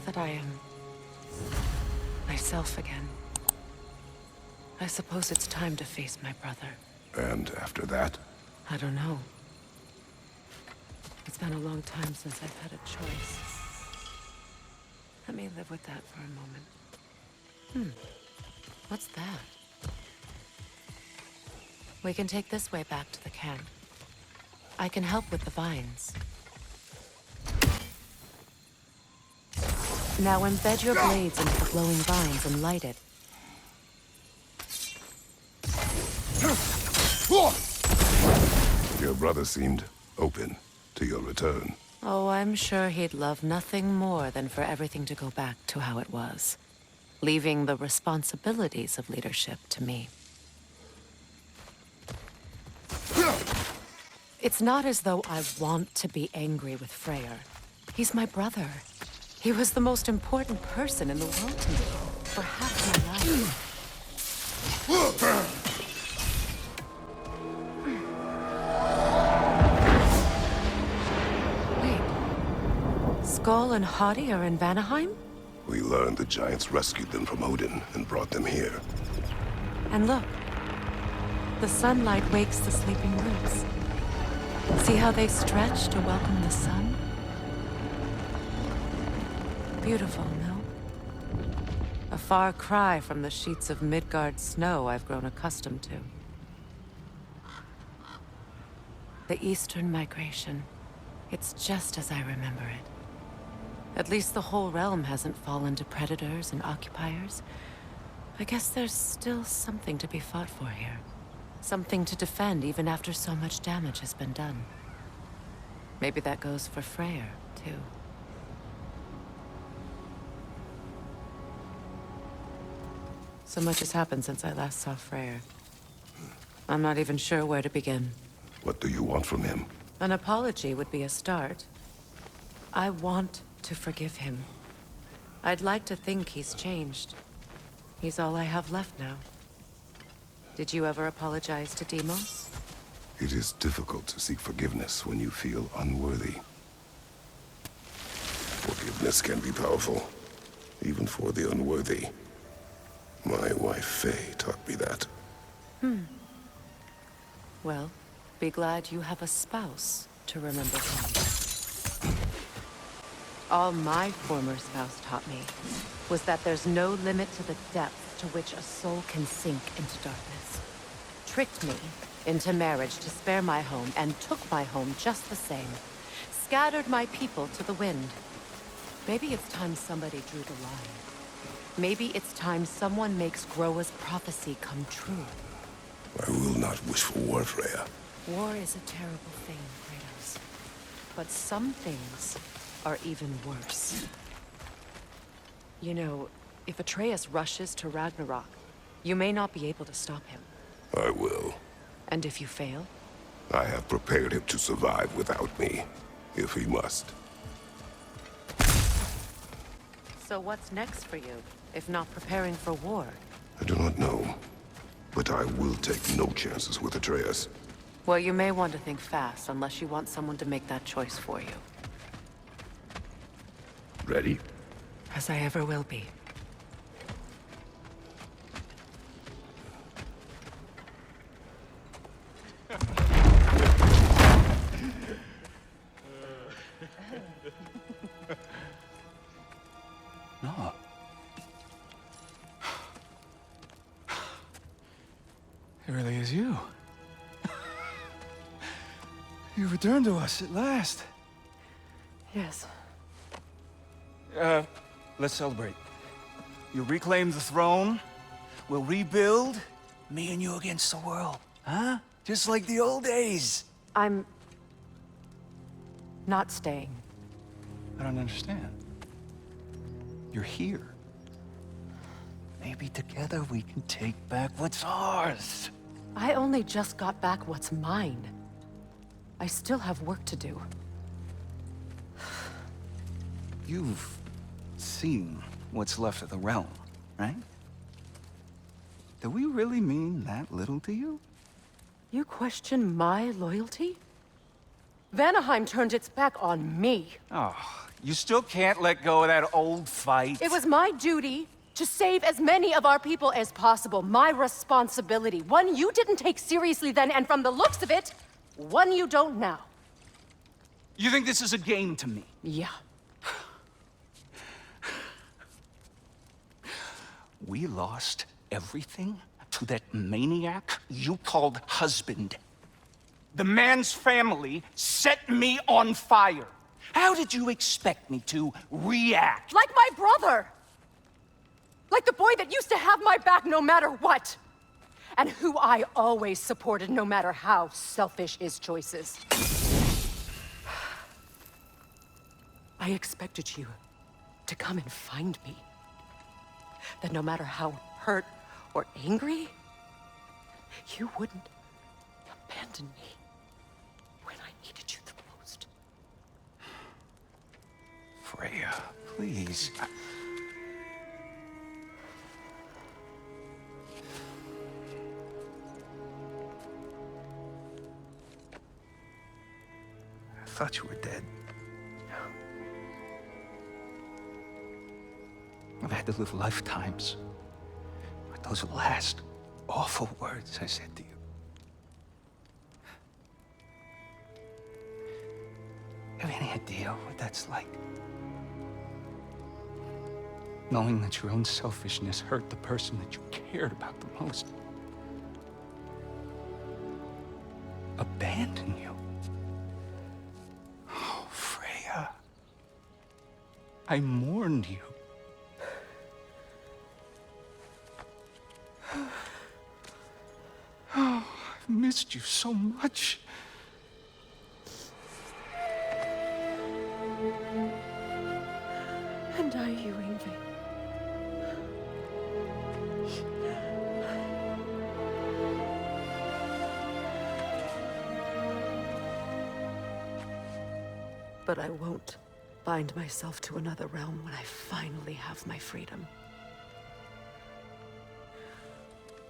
that I am myself again, I suppose it's time to face my brother. And after that? I don't know. It's been a long time since I've had a choice. Let me live with that for a moment. What's that? We can take this way back to the camp. I can help with the vines. Now embed your blades into the glowing vines and light it. Your brother seemed open to your return. Oh, I'm sure he'd love nothing more than for everything to go back to how it was, leaving the responsibilities of leadership to me. It's not as though I want to be angry with Freyr. He's my brother. He was the most important person in the world to me for half my life. Wait. Skull and Hati are in Vanaheim? We learned the giants rescued them from Odin and brought them here. And look. The sunlight wakes the sleeping roots. See how they stretch to welcome the sun? Beautiful, no? A far cry from the sheets of Midgard snow I've grown accustomed to. The Eastern migration. It's just as I remember it. At least the whole realm hasn't fallen to predators and occupiers. I guess there's still something to be fought for here. Something to defend even after so much damage has been done. Maybe that goes for Freyr, too. So much has happened since I last saw Freyr. I'm not even sure where to begin. What do you want from him? An apology would be a start. I want to forgive him. I'd like to think he's changed. He's all I have left now. Did you ever apologize to Deimos? It is difficult to seek forgiveness when you feel unworthy. Forgiveness can be powerful, even for the unworthy. My wife, Faye, taught me that. Well, be glad you have a spouse to remember him. All my former spouse taught me was that there's no limit to the depth to which a soul can sink into darkness. Tricked me into marriage to spare my home and took my home just the same. Scattered my people to the wind. Maybe it's time somebody drew the line. Maybe it's time someone makes Groa's prophecy come true. I will not wish for war, Freya. War is a terrible thing, Kratos. But some things are even worse. You know, if Atreus rushes to Ragnarok, you may not be able to stop him. I will. And if you fail? I have prepared him to survive without me, if he must. So what's next for you, if not preparing for war? I do not know, but I will take no chances with Atreus. Well, you may want to think fast, unless you want someone to make that choice for you. Ready? As I ever will be. No. It really is you. You returned to us at last. Yes. Let's celebrate. You reclaim the throne. We'll rebuild. Me and you against the world. Huh? Just like the old days. I'm not staying. I don't understand. You're here. Maybe together we can take back what's ours. I only just got back what's mine. I still have work to do. You've seen what's left of the realm, right? Do we really mean that little to you? You question my loyalty? Vanaheim turned its back on me. Oh, you still can't let go of that old fight? It was my duty to save as many of our people as possible. My responsibility. One you didn't take seriously then, and from the looks of it, one you don't now. You think this is a game to me? Yeah. We lost everything to that maniac you called husband. The man's family set me on fire. How did you expect me to react? Like my brother! Like the boy that used to have my back no matter what! And who I always supported no matter how selfish his choices. I expected you to come and find me. That no matter how hurt or angry, you wouldn't abandon me when I needed you the most. Freya, please. I thought you were dead. I've had to live lifetimes with those last awful words I said to you. You have any idea what that's like? Knowing that your own selfishness hurt the person that you cared about the most. Abandon you. Oh, Freya. I mourned you. Oh, I've missed you so much. And I you, Ingvi. But I won't bind myself to another realm when I finally have my freedom.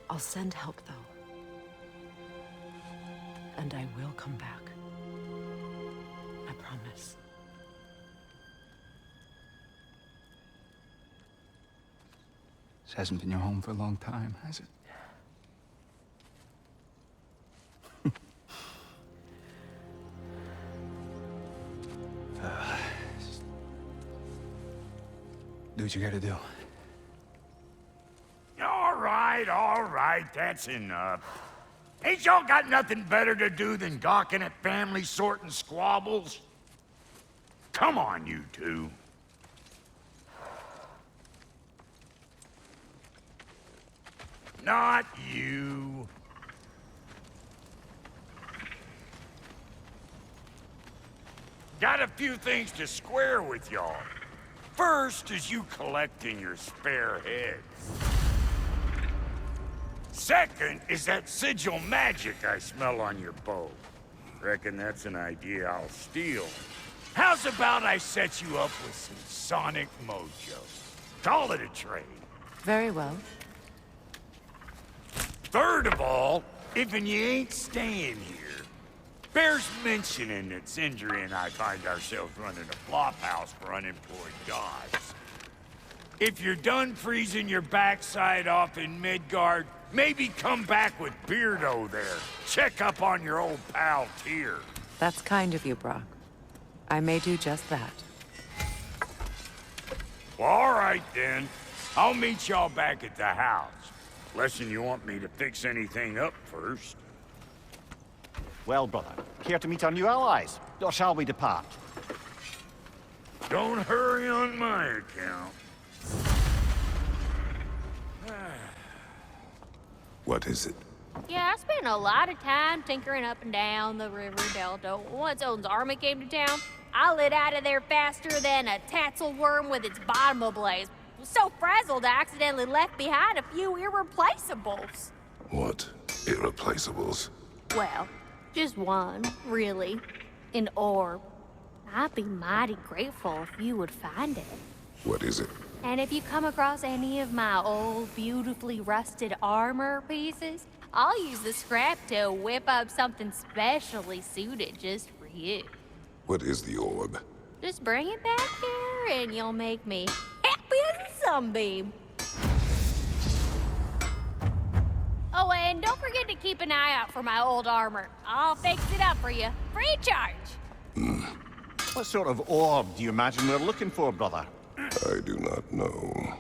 I'll send help, though. And I will come back. I promise. This hasn't been your home for a long time, has it? Do what you gotta do. All right, that's enough. Ain't y'all got nothing better to do than gawking at family sorting squabbles? Come on, you two. Not you. Got a few things to square with y'all. First is you collecting your spare heads. Second is that sigil magic I smell on your bow. Reckon that's an idea I'll steal. How's about I set you up with some sonic mojo? Call it a trade. Very well. Third of all, if you ain't staying here, bears mentioning that Sindri and I find ourselves running a flop house for unemployed gods. If you're done freezing your backside off in Midgard, maybe come back with Beardo there. Check up on your old pal Tyr. That's kind of you, Brock. I may do just that. Well, all right then. I'll meet y'all back at the house. Lesson you want me to fix anything up first. Well, brother, care to meet our new allies? Or shall we depart? Don't hurry on my account. What is it? Yeah, I spent a lot of time tinkering up and down the river delta. Once Odin's army came to town, I lit out of there faster than a tassel worm with its bottom ablaze. Was so frazzled I accidentally left behind a few irreplaceables. What irreplaceables? Well, just one, really. An orb. I'd be mighty grateful if you would find it. What is it? And if you come across any of my old, beautifully rusted armor pieces, I'll use the scrap to whip up something specially suited just for you. What is the orb? Just bring it back here and you'll make me happy as a sunbeam. Oh, and don't forget to keep an eye out for my old armor. I'll fix it up for you, free of charge. What sort of orb do you imagine we're looking for, brother? I do not know.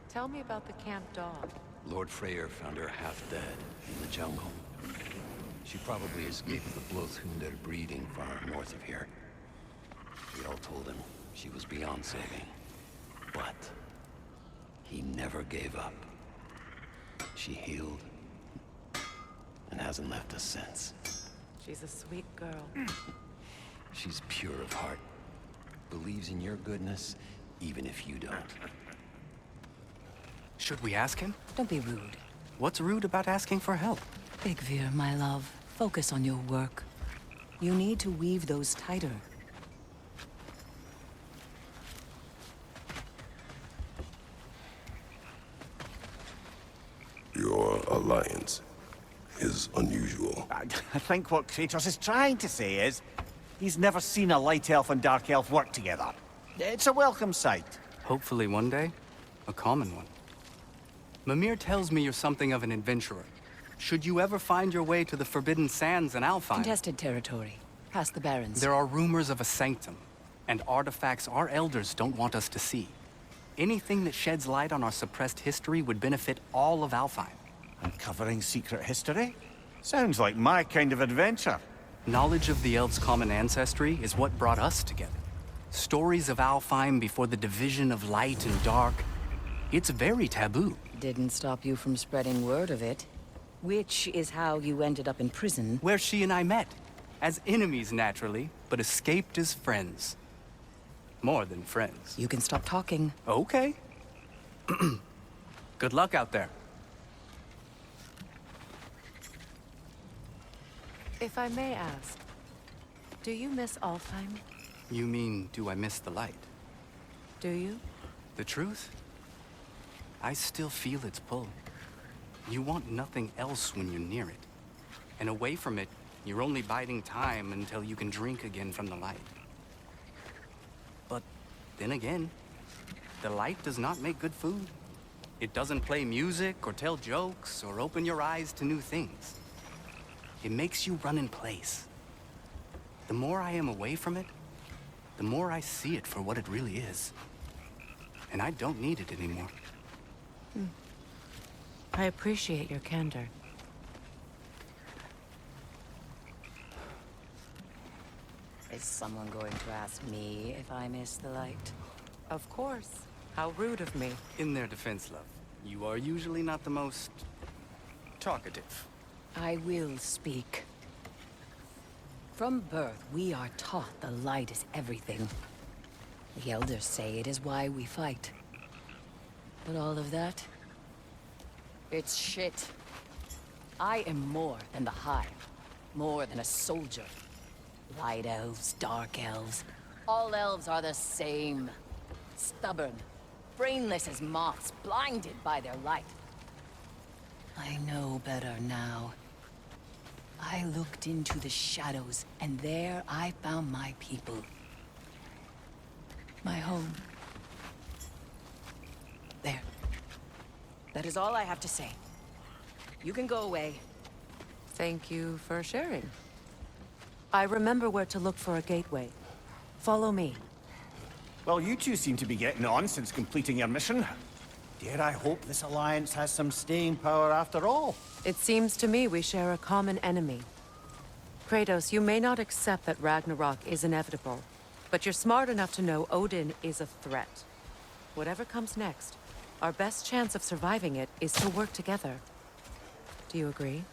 Tell me about the camp dog. Lord Freyr found her half dead in the jungle. She probably escaped the Blothhunder breeding farm north of here. We all told him she was beyond saving. But he never gave up. She healed and hasn't left us since. She's a sweet girl. She's pure of heart. Believes in your goodness, even if you don't. Should we ask him? Don't be rude. What's rude about asking for help? Big Veer, my love, focus on your work. You need to weave those tighter. Your alliance is unusual. I think what Kratos is trying to say is, he's never seen a light elf and dark elf work together. It's a welcome sight. Hopefully one day, a common one. Mimir tells me you're something of an adventurer. Should you ever find your way to the Forbidden Sands in Alfheim... Contested territory. Past the Barrens. There are rumors of a sanctum, and artifacts our elders don't want us to see. Anything that sheds light on our suppressed history would benefit all of Alfheim. Uncovering secret history? Sounds like my kind of adventure. Knowledge of the elves' common ancestry is what brought us together. Stories of Alfheim before the division of light and dark. It's very taboo. Didn't stop you from spreading word of it. Which is how you ended up in prison. Where she and I met. As enemies, naturally, but escaped as friends. More than friends. You can stop talking. Okay. Good luck out there. If I may ask, do you miss Alfheim? You mean, do I miss the light? Do you? The truth? I still feel its pull. You want nothing else when you're near it. And away from it, you're only biding time until you can drink again from the light. But then again, the light does not make good food. It doesn't play music or tell jokes or open your eyes to new things. It makes you run in place. The more I am away from it, the more I see it for what it really is. And I don't need it anymore. I appreciate your candor. Is someone going to ask me if I miss the light? Of course. How rude of me. In their defense, love, you are usually not the most talkative. I will speak. From birth, we are taught the light is everything. The elders say it is why we fight. But all of that, it's shit. I am more than the Hive, more than a soldier. Light elves, dark elves, all elves are the same. Stubborn, brainless as moths, blinded by their light. I know better now. I looked into the shadows, and there I found my people. My home. There. That is all I have to say. You can go away. Thank you for sharing. I remember where to look for a gateway. Follow me. Well, you two seem to be getting on since completing your mission. Dare I hope this alliance has some staying power after all? It seems to me we share a common enemy. Kratos, you may not accept that Ragnarok is inevitable, but you're smart enough to know Odin is a threat. Whatever comes next, our best chance of surviving it is to work together. Do you agree?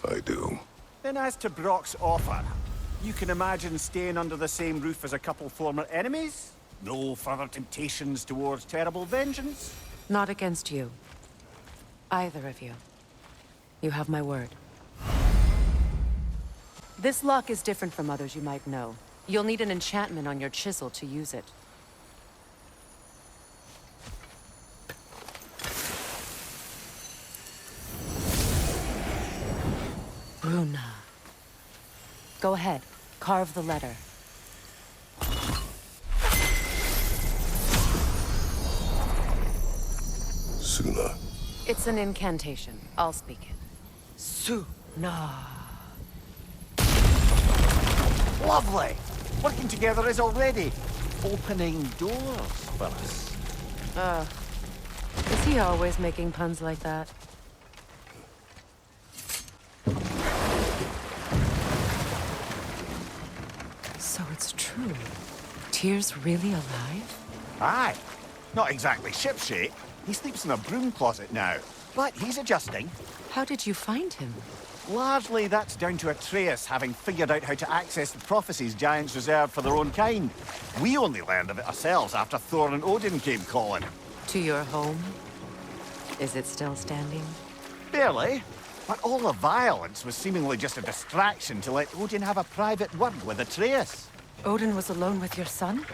I do. Then as to Brock's offer, you can imagine staying under the same roof as a couple former enemies? No further temptations towards terrible vengeance? Not against you. Either of you. You have my word. This luck is different from others you might know. You'll need an enchantment on your chisel to use it. Bruna. Go ahead. Carve the letter. Suna. It's an incantation. I'll speak it. Suna. Lovely! Working together is already opening doors for us. Is he always making puns like that? So it's true. Tyr's really alive? Aye. Not exactly shipshape. He sleeps in a broom closet now. But he's adjusting. How did you find him? Largely, that's down to Atreus having figured out how to access the prophecies giants reserved for their own kind. We only learned of it ourselves after Thor and Odin came calling. To your home? Is it still standing? Barely. But all the violence was seemingly just a distraction to let Odin have a private word with Atreus. Odin was alone with your son?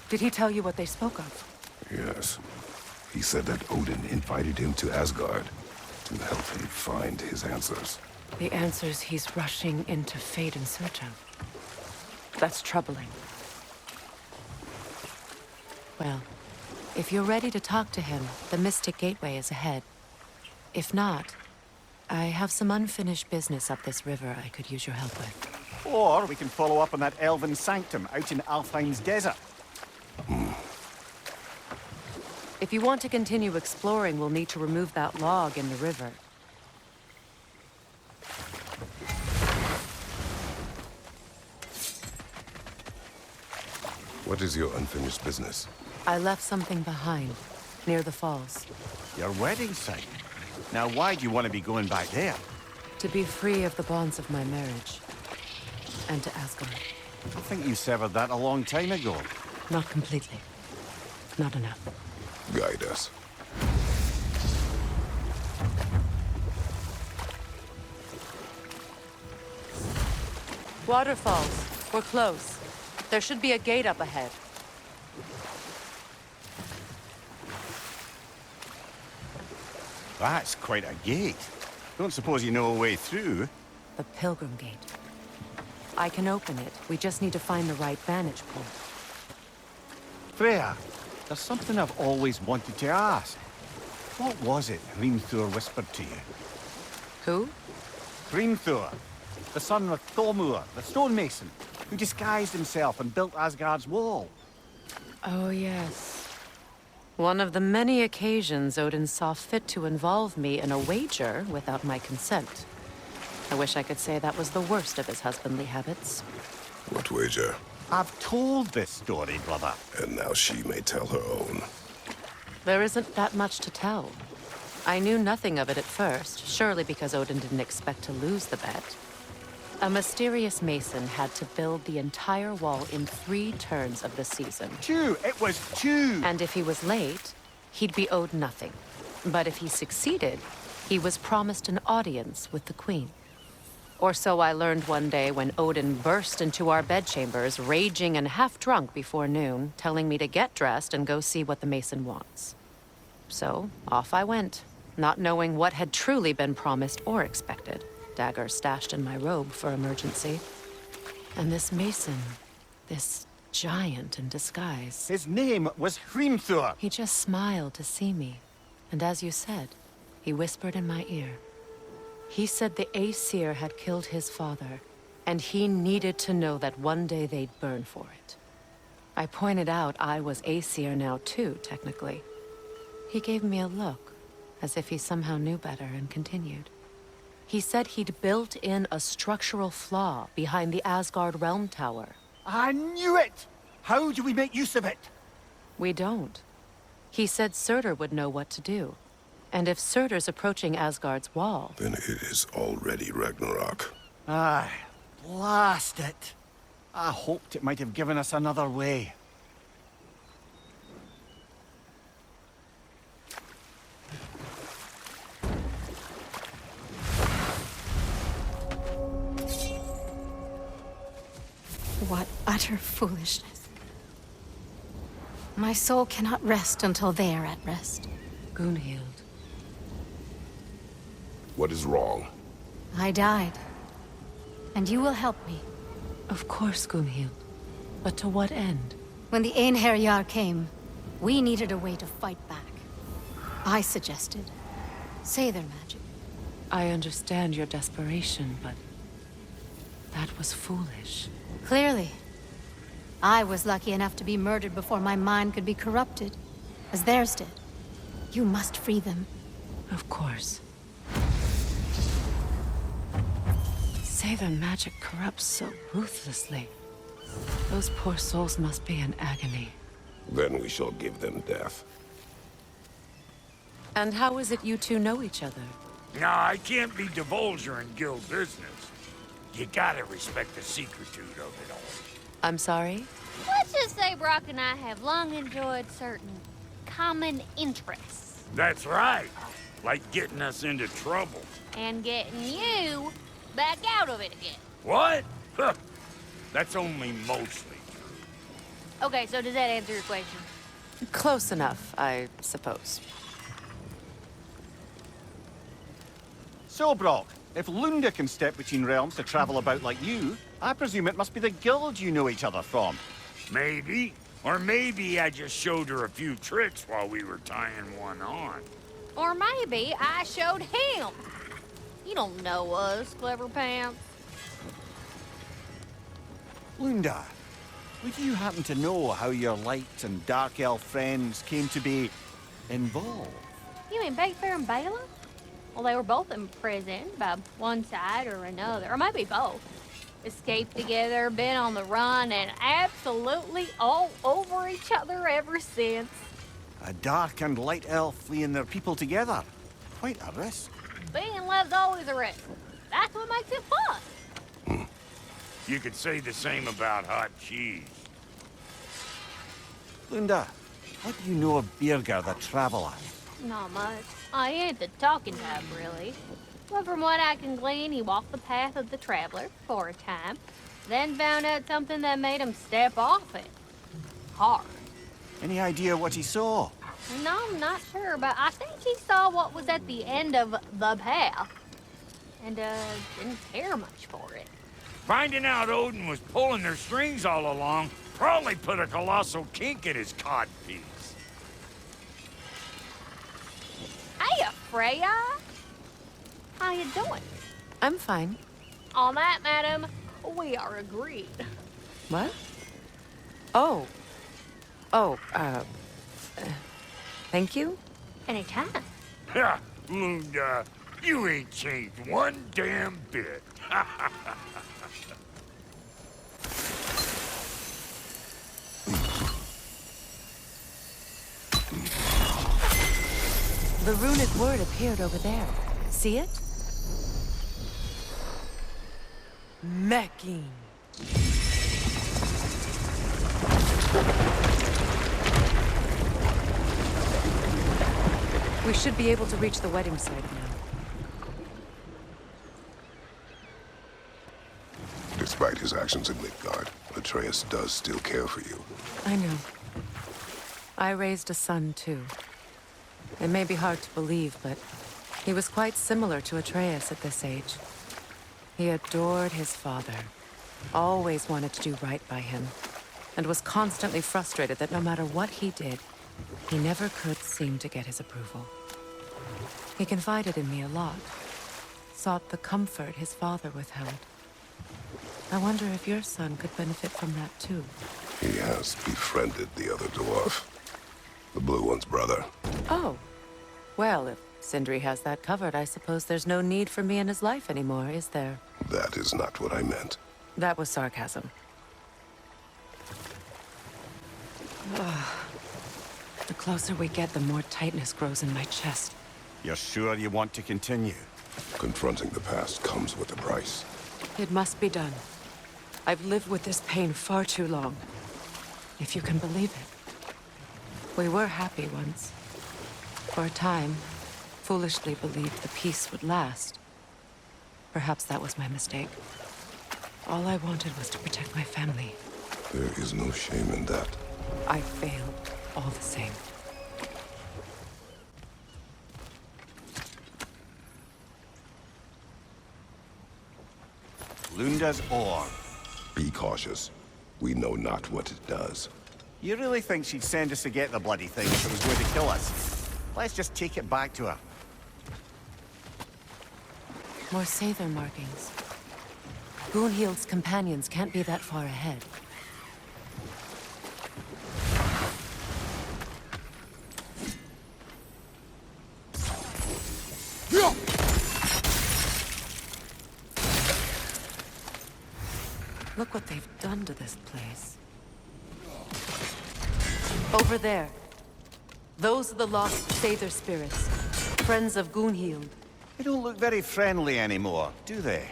Did he tell you what they spoke of? Yes. He said that Odin invited him to Asgard to help him find his answers. The answers he's rushing into fate in search of. That's troubling. Well, if you're ready to talk to him, the Mystic Gateway is ahead. If not, I have some unfinished business up this river I could use your help with. Or we can follow up on that elven sanctum out in Alfheim's desert. If you want to continue exploring, we'll need to remove that log in the river. What is your unfinished business? I left something behind, near the falls. Your wedding site. Now why do you want to be going back there? To be free of the bonds of my marriage. And to Asgard. I think you severed that a long time ago. Not completely. Not enough. Guide us. Waterfalls. We're close. There should be a gate up ahead. That's quite a gate. Don't suppose you know a way through? The Pilgrim Gate. I can open it. We just need to find the right vantage point. Freya, there's something I've always wanted to ask. What was it Hrimthur whispered to you? Who? Hrimthur, the son of Thormur, the stonemason, who disguised himself and built Asgard's wall. Oh, yes. One of the many occasions Odin saw fit to involve me in a wager without my consent. I wish I could say that was the worst of his husbandly habits. What wager? I've told this story, brother. And now she may tell her own. There isn't that much to tell. I knew nothing of it at first, surely because Odin didn't expect to lose the bet. A mysterious mason had to build the entire wall in 3 turns of the season. 2! It was 2! And if he was late, he'd be owed nothing. But if he succeeded, he was promised an audience with the queen. Or so I learned one day when Odin burst into our bedchambers, raging and half-drunk before noon, telling me to get dressed and go see what the mason wants. So, off I went, not knowing what had truly been promised or expected. Dagger stashed in my robe for emergency. And this mason, this giant in disguise. His name was Hrimthur. He just smiled to see me. And as you said, he whispered in my ear. He said the Aesir had killed his father, and he needed to know that one day they'd burn for it. I pointed out I was Aesir now too, technically. He gave me a look, as if he somehow knew better, and continued. He said he'd built in a structural flaw behind the Asgard Realm Tower. I knew it! How do we make use of it? We don't. He said Surtur would know what to do. And if Surtur's approaching Asgard's wall... Then it is already Ragnarok. Aye, blast it. I hoped it might have given us another way. What utter foolishness. My soul cannot rest until they are at rest. Gunhild. What is wrong? I died. And you will help me. Of course, Gunhild. But to what end? When the Einherjar came, we needed a way to fight back. I suggested. Say their magic. I understand your desperation, but that was foolish. Clearly. I was lucky enough to be murdered before my mind could be corrupted, as theirs did. You must free them. Of course. Say their magic corrupts so ruthlessly. Those poor souls must be in agony. Then we shall give them death. And how is it you two know each other? Nah, I can't be divulger in guild business. You gotta respect the secretude of it all. I'm sorry? Let's just say Brock and I have long enjoyed certain common interests. That's right. Like getting us into trouble. And getting you back out of it again. What? Huh. That's only mostly true. Okay, so does that answer your question? Close enough, I suppose. So, Brock, if Lunda can step between realms to travel about like you, I presume it must be the guild you know each other from. Maybe. Or maybe I just showed her a few tricks while we were tying one on. Or maybe I showed him. You don't know us, Clever Pants. Lunda, would you happen to know how your light and dark elf friends came to be involved? You mean Big Fair and Bela? Well, they were both imprisoned by one side or another, or maybe both. Escaped together, been on the run, and absolutely all over each other ever since. A dark and light elf fleeing their people together. Quite a risk. Being love's always a risk. That's what makes it fun. You could say the same about hot cheese. Lunda, what do you know of Birger the Traveler? Not much. I ain't the talking type, really. But from what I can glean, he walked the path of the traveler for a time, then found out something that made him step off it. Hard. Any idea what he saw? No, I'm not sure, but I think he saw what was at the end of the path. And, didn't care much for it. Finding out Odin was pulling their strings all along probably put a colossal kink in his codpiece. Hey, Freya! How you doing? I'm fine. On that, madam, we are agreed. What? Oh. Oh, thank you? Anytime. Ha! Lunda, you ain't changed one damn bit. The runic word appeared over there. See it? Mecking. We should be able to reach the wedding site now. Despite his actions in Midgard, Atreus does still care for you. I know. I raised a son, too. It may be hard to believe, but he was quite similar to Atreus at this age. He adored his father, always wanted to do right by him, and was constantly frustrated that no matter what he did, he never could seem to get his approval. He confided in me a lot, sought the comfort his father withheld. I wonder if your son could benefit from that too. He has befriended the other dwarf. The blue one's brother. Oh. Well, if Sindri has that covered, I suppose there's no need for me in his life anymore, is there? That is not what I meant. That was sarcasm. The closer we get, the more tightness grows in my chest. You're sure you want to continue? Confronting the past comes with a price. It must be done. I've lived with this pain far too long. If you can believe it. We were happy once. For a time, foolishly believed the peace would last. Perhaps that was my mistake. All I wanted was to protect my family. There is no shame in that. I failed, all the same. Lunda's ore. Be cautious. We know not what it does. You really think she'd send us to get the bloody thing if it was going to kill us? Let's just take it back to her. More Sather markings. Gunhild's companions can't be that far ahead. Look what they've done to this place. Over there. Those are the lost Sather spirits. Friends of Gunhild. They don't look very friendly anymore, do they?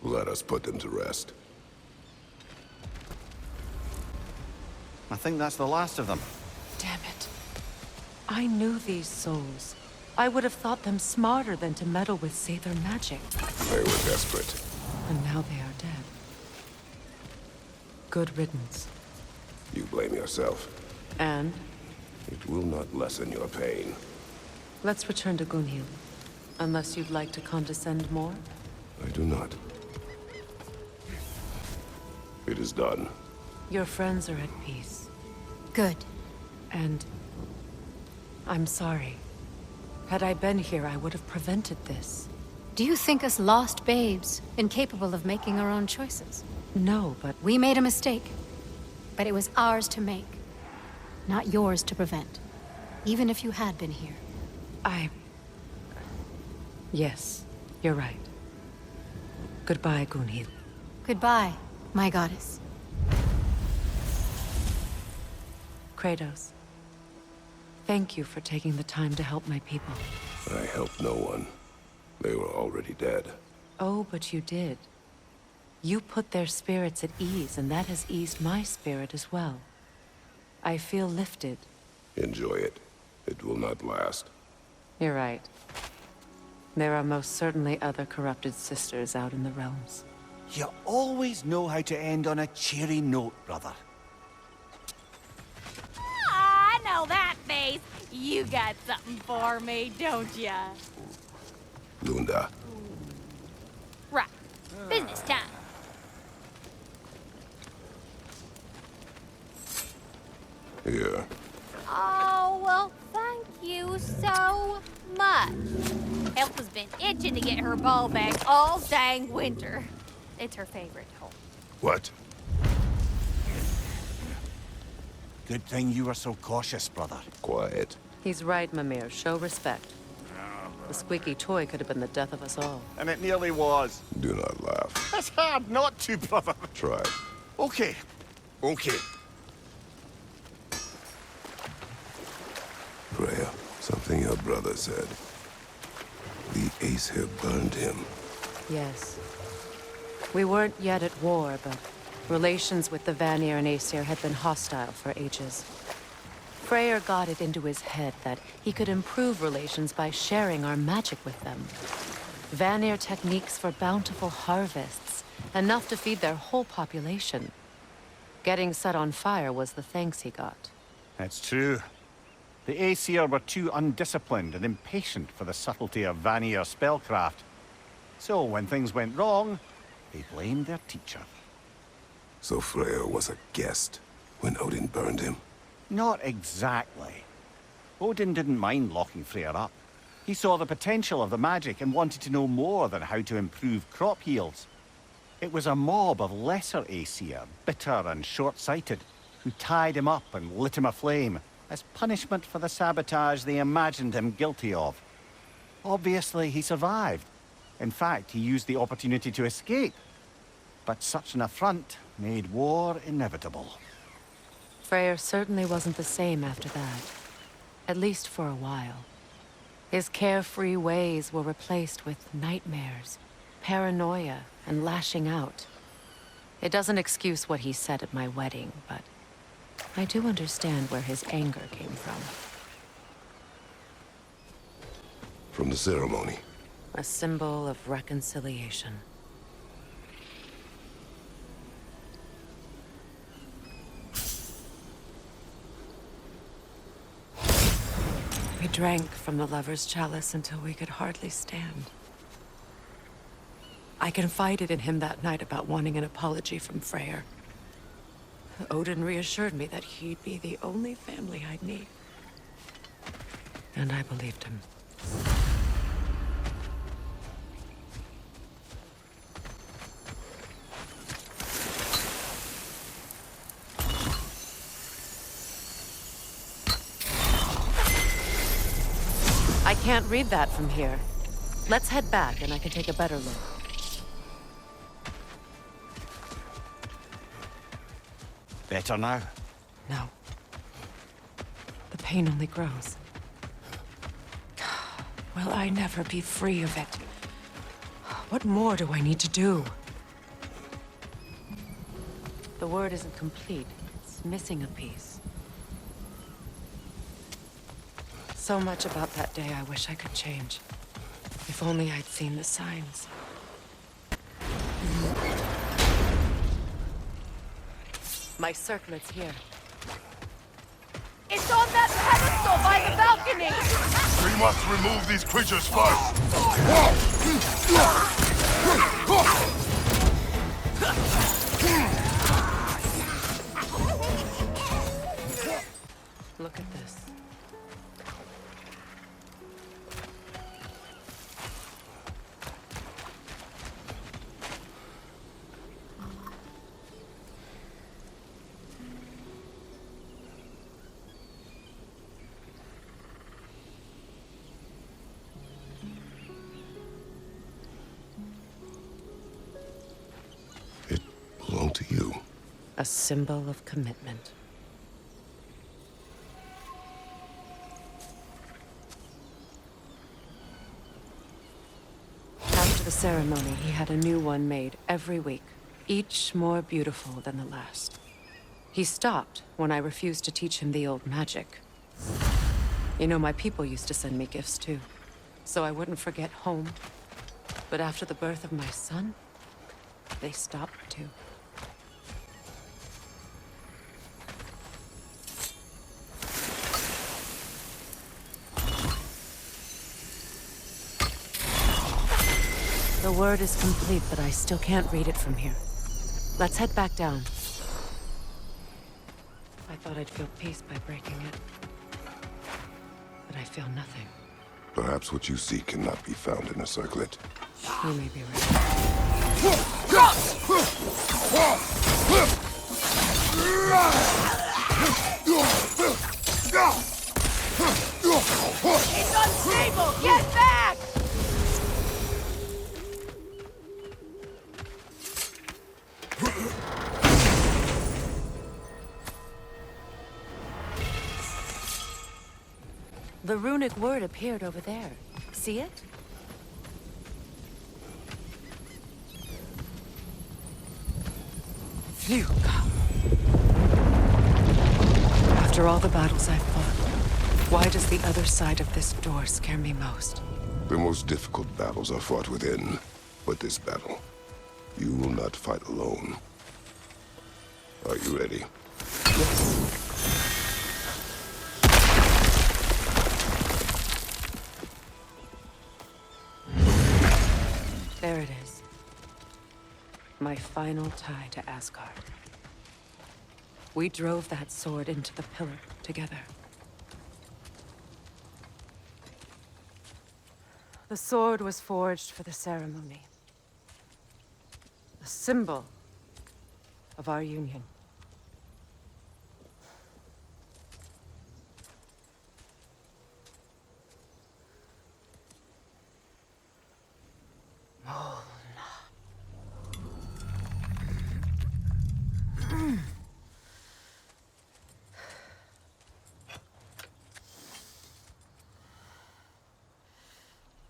Let us put them to rest. I think that's the last of them. Damn it. I knew these souls. I would have thought them smarter than to meddle with Sather magic. They were desperate. And now they are dead. Good riddance. You blame yourself. And? It will not lessen your pain. Let's return to Gunhild. Unless you'd like to condescend more? I do not. It is done. Your friends are at peace. Good. And I'm sorry. Had I been here, I would have prevented this. Do you think us lost babes, incapable of making our own choices? No, but We made a mistake. But it was ours to make. Not yours to prevent. Even if you had been here. Yes, you're right. Goodbye, Gunhild. Goodbye, my goddess. Kratos. Thank you for taking the time to help my people. I helped no one. They were already dead. Oh, but you did. You put their spirits at ease, and that has eased my spirit as well. I feel lifted. Enjoy it. It will not last. You're right. There are most certainly other corrupted sisters out in the realms. You always know how to end on a cheery note, brother. I know that face. You got something for me, don't ya? Lunda. Right. Business time. Here. Oh, well, thank you so much. Elf has been itching to get her ball back all dang winter. It's her favorite hole. What? Good thing you were so cautious, brother. Quiet. He's right, Mimir. Show respect. The squeaky toy could have been the death of us all. And it nearly was. Do not laugh. It's hard not to, brother. Try. Okay. Okay. Freya, something your brother said. The Aesir burned him. Yes. We weren't yet at war, but relations with the Vanir and Aesir had been hostile for ages. Freyr got it into his head that he could improve relations by sharing our magic with them. Vanir techniques for bountiful harvests, enough to feed their whole population. Getting set on fire was the thanks he got. That's true. The Aesir were too undisciplined and impatient for the subtlety of Vanir spellcraft. So when things went wrong, they blamed their teacher. So Freya was a guest when Odin burned him? Not exactly. Odin didn't mind locking Freyr up. He saw the potential of the magic and wanted to know more than how to improve crop yields. It was a mob of lesser Aesir, bitter and short-sighted, who tied him up and lit him aflame as punishment for the sabotage they imagined him guilty of. Obviously, he survived. In fact, he used the opportunity to escape. But such an affront made war inevitable. Freyr certainly wasn't the same after that. At least for a while. His carefree ways were replaced with nightmares, paranoia, and lashing out. It doesn't excuse what he said at my wedding, but I do understand where his anger came from. From the ceremony. A symbol of reconciliation. We drank from the lover's chalice until we could hardly stand. I confided in him that night about wanting an apology from Freyr. Odin reassured me that he'd be the only family I'd need. And I believed him. I can't read that from here. Let's head back and I can take a better look. Better now? No. The pain only grows. Will I never be free of it? What more do I need to do? The word isn't complete. It's missing a piece. So much about that day I wish I could change. If only I'd seen the signs. My circlet's here. It's on that pedestal by the balcony! We must remove these creatures first! Look at this. It belonged to you. A symbol of commitment. After the ceremony, he had a new one made every week, each more beautiful than the last. He stopped when I refused to teach him the old magic. You know, my people used to send me gifts too, so I wouldn't forget home. But after the birth of my son, they stopped too. The word is complete, but I still can't read it from here. Let's head back down. I thought I'd feel peace by breaking it. But I feel nothing. Perhaps what you seek cannot be found in a circlet. You may be right. It's unstable! Get back! The runic word appeared over there. See it? Phew. After all the battles I've fought, why does the other side of this door scare me most? The most difficult battles are fought within. But this battle, you will not fight alone. Are you ready? Yes. There it is. My final tie to Asgard. We drove that sword into the pillar together. The sword was forged for the ceremony. A symbol of our union.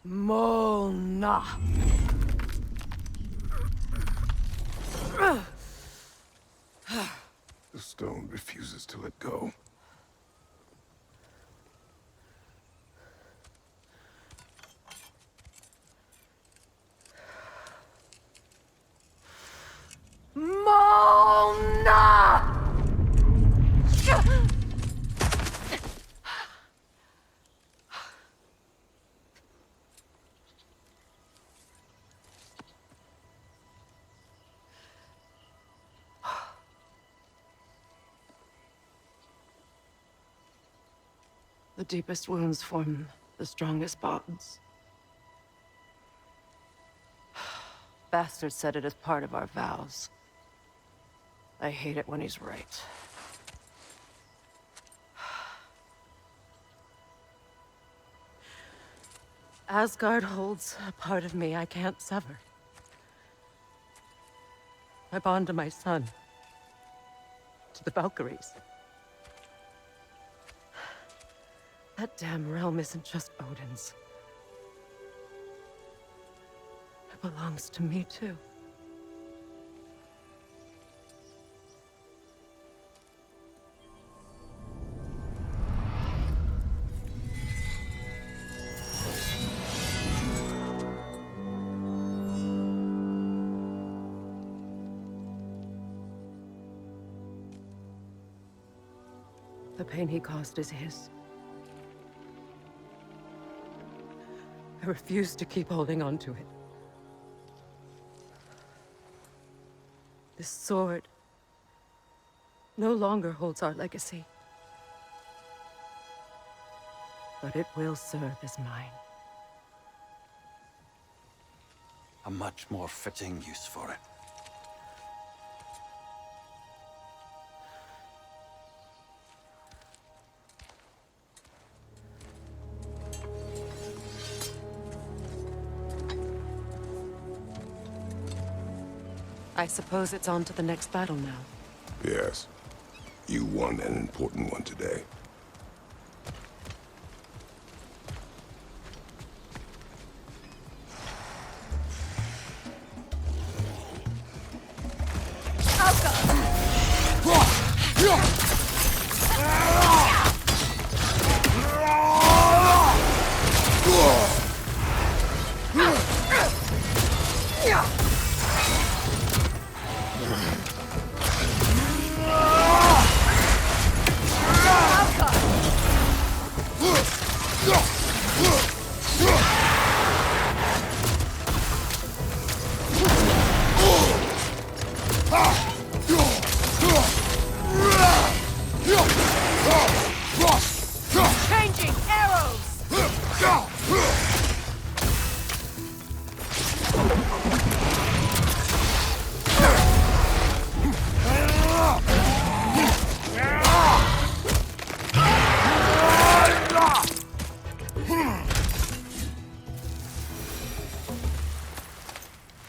Molna. The stone refuses to let go. Molna! The deepest wounds form the strongest bonds. Bastard said it as part of our vows. I hate it when he's right. Asgard holds a part of me I can't sever. My bond to my son. To the Valkyries. That damn realm isn't just Odin's. It belongs to me, too. The pain he caused is his. I refuse to keep holding on to it. This sword no longer holds our legacy. But it will serve as mine. A much more fitting use for it. I suppose it's on to the next battle now. Yes. You won an important one today. Changing arrows!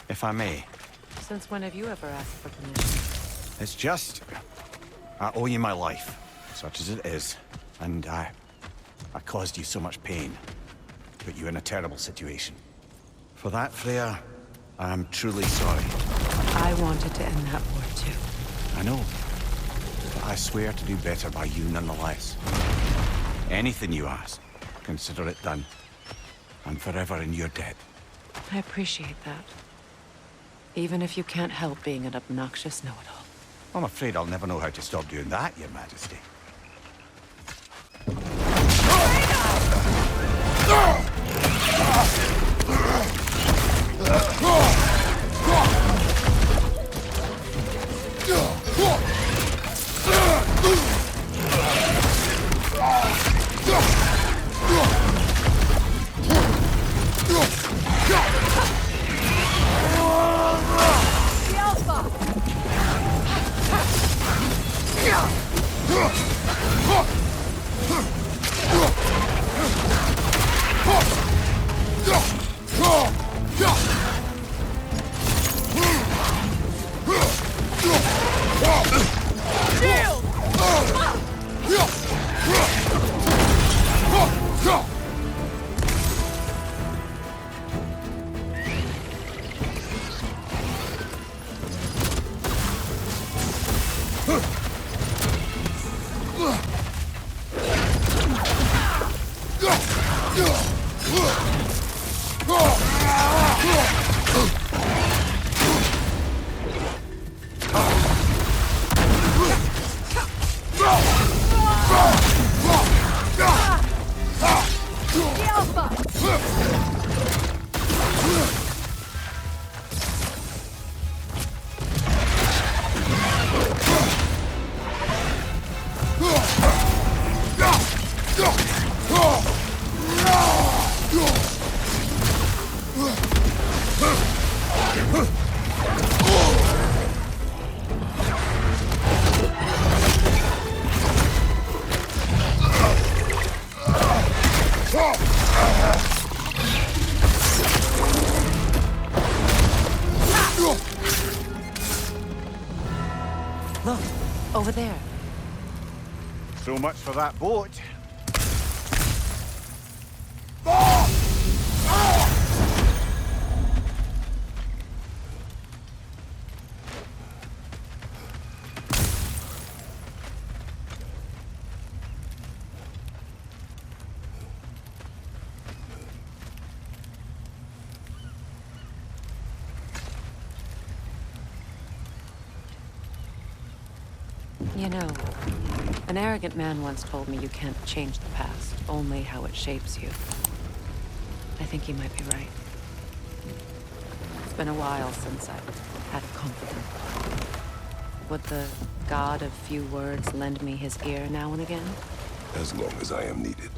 If I may. Since when have you ever asked for permission? It's just... I owe you my life, such as it is. And I caused you so much pain. Put you in a terrible situation. For that, Freya, I'm truly sorry. I wanted to end that war too. I know. But I swear to do better by you nonetheless. Anything you ask, consider it done. I'm forever in your debt. I appreciate that. Even if you can't help being an obnoxious know-it-all. I'm afraid I'll never know how to stop doing that, Your Majesty. The Alpha! Look, over there. So much for that boat. You know, an arrogant man once told me you can't change the past, only how it shapes you. I think he might be right. It's been a while since I've had a confidant. Would the god of few words lend me his ear now and again? As long as I am needed.